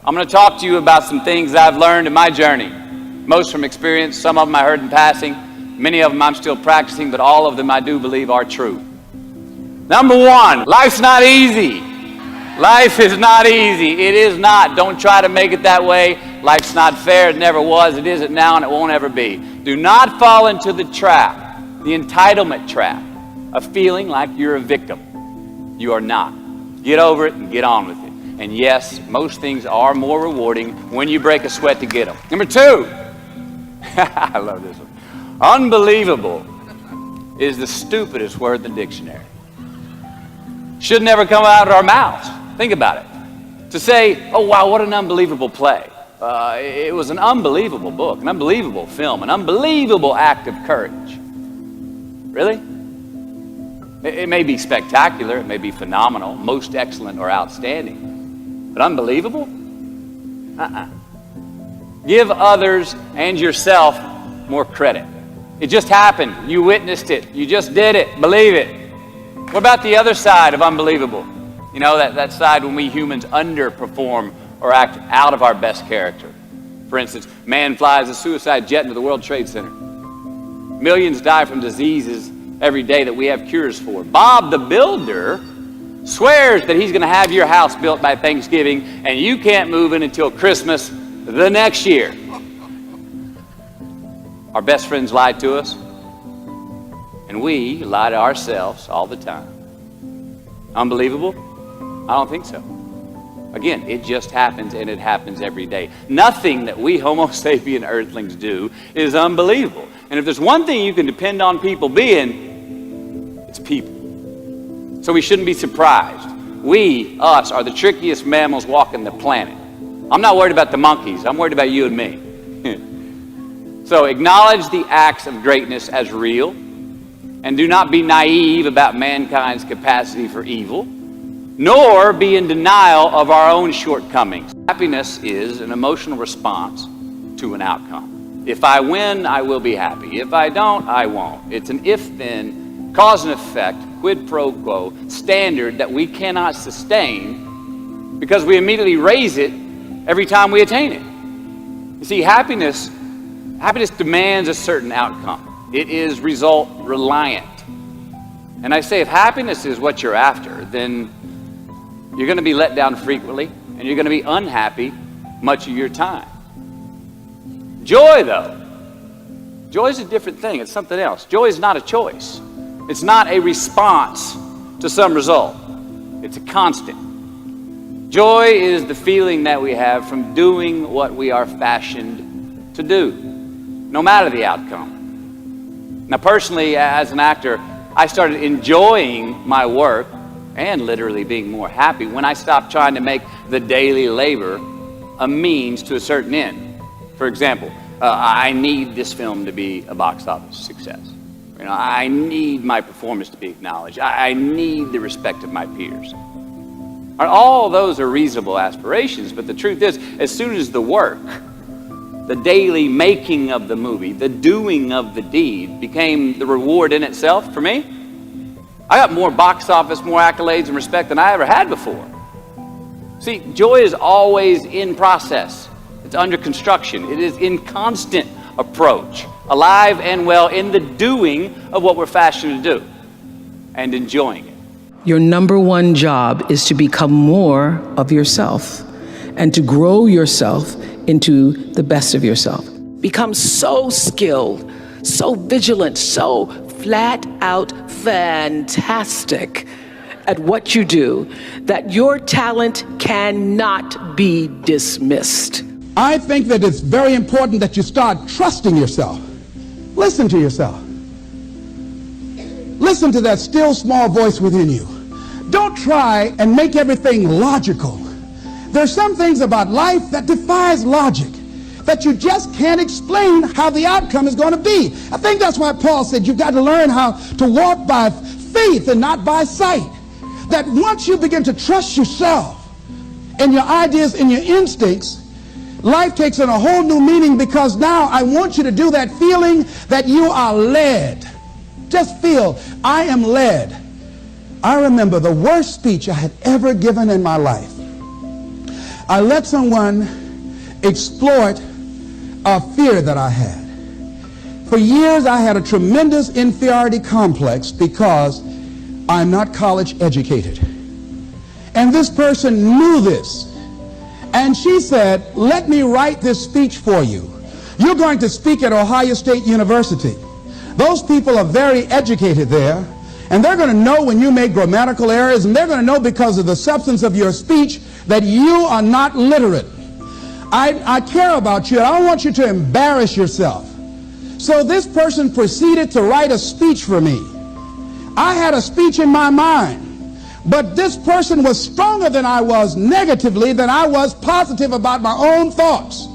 I'm going to talk to you about some things I've learned in my journey. Most from experience, some of them I heard in passing, many of them I'm still practicing, but all of them I do believe are true. Number one, life's not easy. Life is not easy. It is not. Don't try to make it that way. Life's not fair. It never was. It isn't now, and it won't ever be. Do not fall into the trap, the entitlement trap, of feeling like you're a victim. You are not. Get over it and get on with it. And yes, most things are more rewarding when you break a sweat to get them. Number two, I love this one. Unbelievable is the stupidest word in the dictionary. Should never come out of our mouths. Think about it. To say, oh wow, what an unbelievable play. It was an unbelievable book, an unbelievable film, an unbelievable act of courage. Really? It may be spectacular, it may be phenomenal, most excellent or outstanding. But unbelievable? Give others and yourself more credit. It just happened. You witnessed it. You just did it. Believe it. What about the other side of unbelievable? You know, that side when we humans underperform or act out of our best character. For instance, man flies a suicide jet into the World Trade Center. Millions die from diseases every day that we have cures for. Bob the Builder swears that he's going to have your house built by Thanksgiving and you can't move in until Christmas the next year. Our best friends lie to us, and we lie to ourselves all the time. Unbelievable? I don't think so. Again, it just happens, and it happens every day. Nothing that we Homo sapien earthlings do is unbelievable. And if there's one thing you can depend on people being, it's people. So we shouldn't be surprised. We, us, are the trickiest mammals walking the planet. I'm not worried about the monkeys. I'm worried about you and me. So acknowledge the acts of greatness as real, and do not be naive about mankind's capacity for evil, nor be in denial of our own shortcomings. Happiness is an emotional response to an outcome. If I win, I will be happy. If I don't, I won't. It's an if-then, cause and effect, quid pro quo standard that we cannot sustain because we immediately raise it every time we attain it. You see, happiness demands a certain outcome. It is result reliant. And I say if happiness is what you're after, then you're going to be let down frequently and you're going to be unhappy much of your time. Joy, though, joy is a different thing. It's something else. Joy is not a choice. It's not a response to some result. It's a constant. Joy is the feeling that we have from doing what we are fashioned to do, no matter the outcome. Now, personally, as an actor, I started enjoying my work and literally being more happy when I stopped trying to make the daily labor a means to a certain end. For example, I need this film to be a box office success. You know, I need my performance to be acknowledged. I need the respect of my peers. All those are reasonable aspirations, but the truth is, as soon as the work, the daily making of the movie, the doing of the deed became the reward in itself for me, I got more box office, more accolades and respect than I ever had before. See, joy is always in process. It's under construction. It is in constant approach, alive and well in the doing of what we're fashioned to do and enjoying it. Your number one job is to become more of yourself and to grow yourself into the best of yourself. Become so skilled, so vigilant, so flat out fantastic at what you do that your talent cannot be dismissed. I think that it's very important that you start trusting yourself. Listen to yourself. Listen to that still small voice within you. Don't try and make everything logical. There's some things about life that defies logic, that you just can't explain how the outcome is going to be. I think that's why Paul said you've got to learn how to walk by faith and not by sight. That once you begin to trust yourself and your ideas and your instincts, life takes on a whole new meaning, because now I want you to do that feeling that you are led. Just feel, I am led. I remember the worst speech I had ever given in my life. I let someone exploit a fear that I had. For years, I had a tremendous inferiority complex because I'm not college educated. And this person knew this. And she said, let me write this speech for you. You're going to speak at Ohio State University. Those people are very educated there. And they're going to know when you make grammatical errors, and they're going to know because of the substance of your speech that you are not literate. I care about you, and I don't want you to embarrass yourself. So this person proceeded to write a speech for me. I had a speech in my mind, but this person was stronger than I was negatively than I was positive about my own thoughts.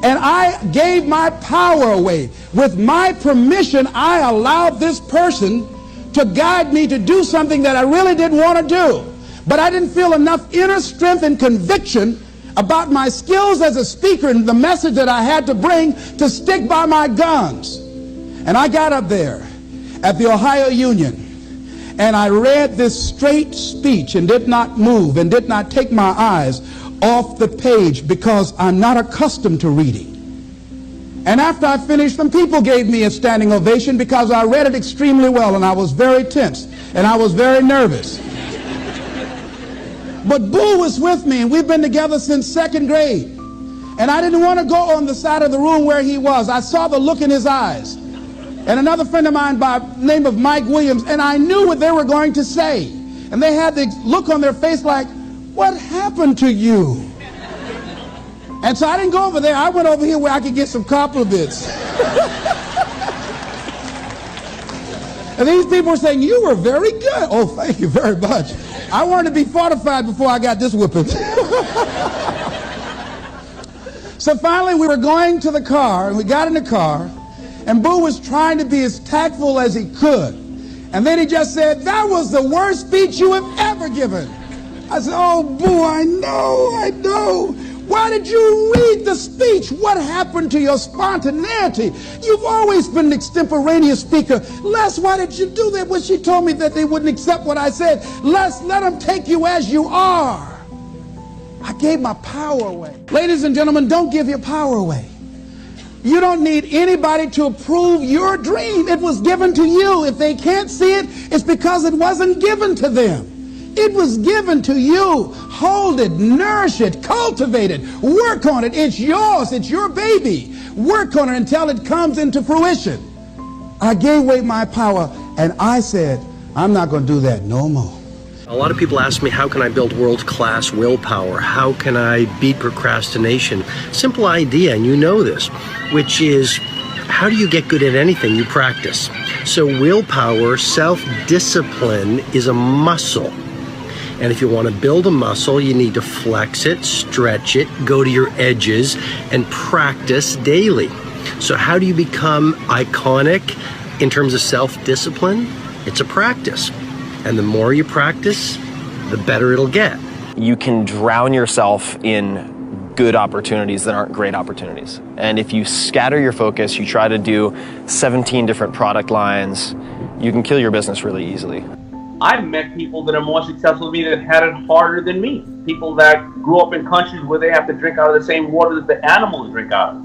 And I gave my power away. With my permission, I allowed this person to guide me to do something that I really didn't want to do. But I didn't feel enough inner strength and conviction about my skills as a speaker and the message that I had to bring to stick by my guns. And I got up there at the Ohio Union and I read this straight speech and did not move and did not take my eyes off the page because I'm not accustomed to reading. And after I finished them, people gave me a standing ovation because I read it extremely well, and I was very tense and I was very nervous. But Boo was with me, and we've been together since second grade. And I didn't want to go on the side of the room where he was. I saw the look in his eyes. And another friend of mine by the name of Mike Williams, and I knew what they were going to say. And they had the look on their face like, what happened to you? And so I didn't go over there. I went over here where I could get some compliments. And these people were saying, you were very good. Oh, thank you very much. I wanted to be fortified before I got this whipping. So finally we were going to the car, and we got in the car, and Boo was trying to be as tactful as he could. And then he just said, that was the worst speech you have ever given. I said, oh, Boo, I know. Why did you read the speech? What happened to your spontaneity? You've always been an extemporaneous speaker. Les, why did you do that? When she told me that they wouldn't accept what I said, Les, let them take you as you are. I gave my power away. Ladies and gentlemen, don't give your power away. You don't need anybody to approve your dream. It was given to you. If they can't see it, it's because it wasn't given to them. It was given to you. Hold it, nourish it, cultivate it, work on it. It's yours. It's your baby. Work on it until it comes into fruition. I gave away my power, and I said, I'm not going to do that no more. A lot of people ask me, how can I build world-class willpower? How can I beat procrastination? Simple idea, and you know this, which is, how do you get good at anything? You practice. So willpower, self-discipline is a muscle. And if you want to build a muscle, you need to flex it, stretch it, go to your edges, and practice daily. So how do you become iconic in terms of self-discipline? It's a practice. And the more you practice, the better it'll get. You can drown yourself in good opportunities that aren't great opportunities. And if you scatter your focus, you try to do 17 different product lines, you can kill your business really easily. I've met people that are more successful than me that had it harder than me. People that grew up in countries where they have to drink out of the same water that the animals drink out of.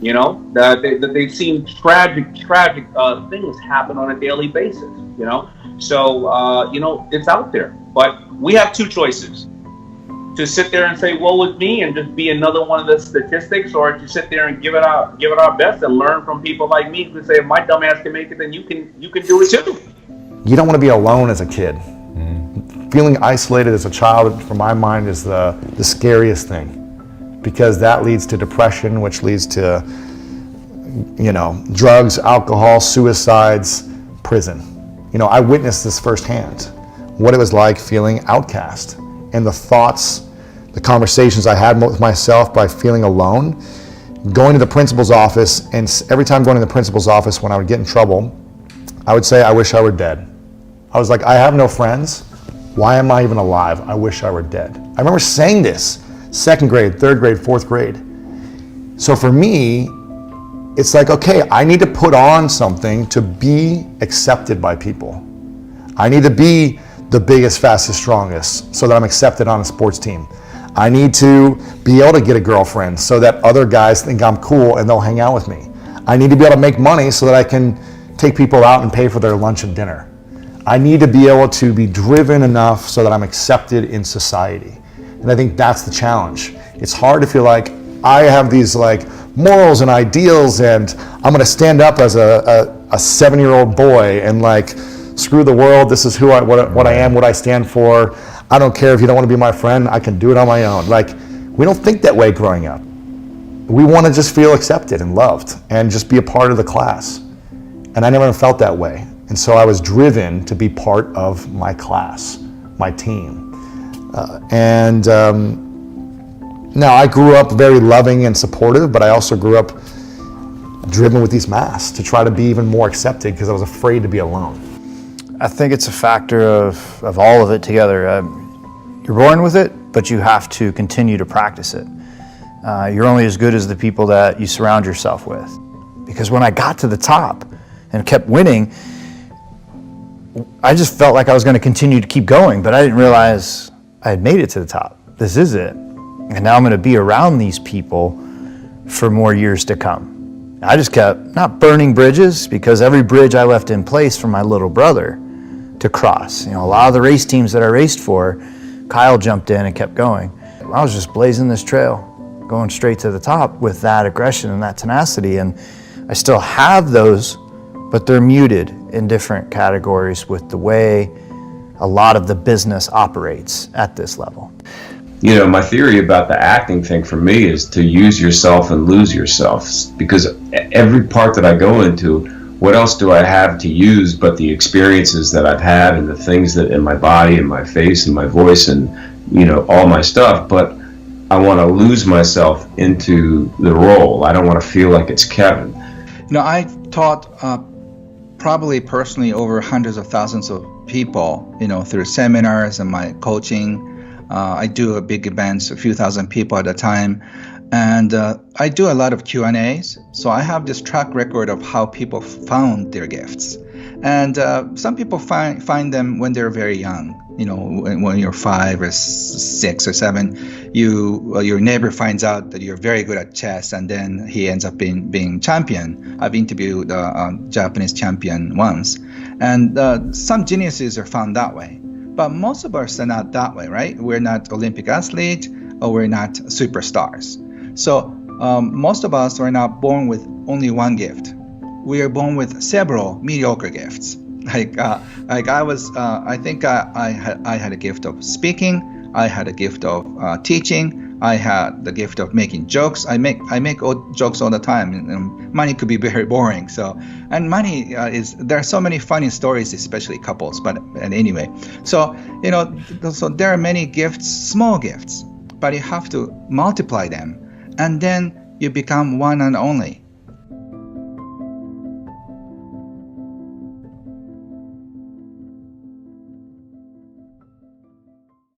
You know, that they've seen tragic things happen on a daily basis, you know. So, you know, it's out there. But we have two choices. To sit there and say, woe is me, and just be another one of the statistics, or to sit there and give it our best and learn from people like me who say, if my dumb ass can make it, then you can do it too. You don't want to be alone as a kid. Feeling isolated as a child, for my mind, is the scariest thing, because that leads to depression, which leads to, you know, drugs, alcohol, suicides, prison. You know, I witnessed this firsthand, what it was like feeling outcast, and the thoughts, the conversations I had with myself by feeling alone, going to the principal's office, and every time going to the principal's office when I would get in trouble, I would say, I wish I were dead. I was like, I have no friends. Why am I even alive? I wish I were dead. I remember saying this, second grade, third grade, fourth grade. So for me, it's like, okay, I need to put on something to be accepted by people. I need to be the biggest, fastest, strongest so that I'm accepted on a sports team. I need to be able to get a girlfriend so that other guys think I'm cool and they'll hang out with me. I need to be able to make money so that I can take people out and pay for their lunch and dinner. I need to be able to be driven enough so that I'm accepted in society. And I think that's the challenge. It's hard to feel like I have these like morals and ideals and I'm gonna stand up as a 7-year-old boy and like, screw the world, this is what I am, what I stand for. I don't care if you don't want to be my friend, I can do it on my own. Like, we don't think that way growing up. We want to just feel accepted and loved and just be a part of the class. And I never felt that way. And so I was driven to be part of my class, my team. Now I grew up very loving and supportive, but I also grew up driven with these masks to try to be even more accepted because I was afraid to be alone. I think it's a factor of all of it together. You're born with it, but you have to continue to practice it. You're only as good as the people that you surround yourself with. Because when I got to the top and kept winning, I just felt like I was going to continue to keep going, but I didn't realize I had made it to the top. This is it. And now I'm going to be around these people for more years to come. I just kept not burning bridges, because every bridge I left in place for my little brother to cross. You know, a lot of the race teams that I raced for, Kyle jumped in and kept going. I was just blazing this trail, going straight to the top with that aggression and that tenacity. And I still have those, but they're muted in different categories with the way a lot of the business operates at this level. You know, my theory about the acting thing for me is to use yourself and lose yourself, because every part that I go into, what else do I have to use but the experiences that I've had and the things that in my body and my face and my voice and, you know, all my stuff. But I want to lose myself into the role. I don't want to feel like it's Kevin. You know, I taught probably personally over hundreds of thousands of people, you know, through seminars and my coaching. I do big events, a few thousand people at a time, and I do a lot of Q&As. So I have this track record of how people found their gifts. And some people find them when they're very young. You know, when you're 5 or 6 or 7, your neighbor finds out that you're very good at chess, and then he ends up being champion. I've interviewed a Japanese champion once, and some geniuses are found that way. But most of us are not that way, right? We're not Olympic athletes, or we're not superstars. So most of us are not born with only one gift. We are born with several mediocre gifts. Like I was, I think I had a gift of speaking. I had a gift of teaching. I had the gift of making jokes. I make jokes all the time. And money could be very boring. So, and money there are so many funny stories, especially couples. But anyway, so you know, so there are many gifts, small gifts, but you have to multiply them, and then you become one and only.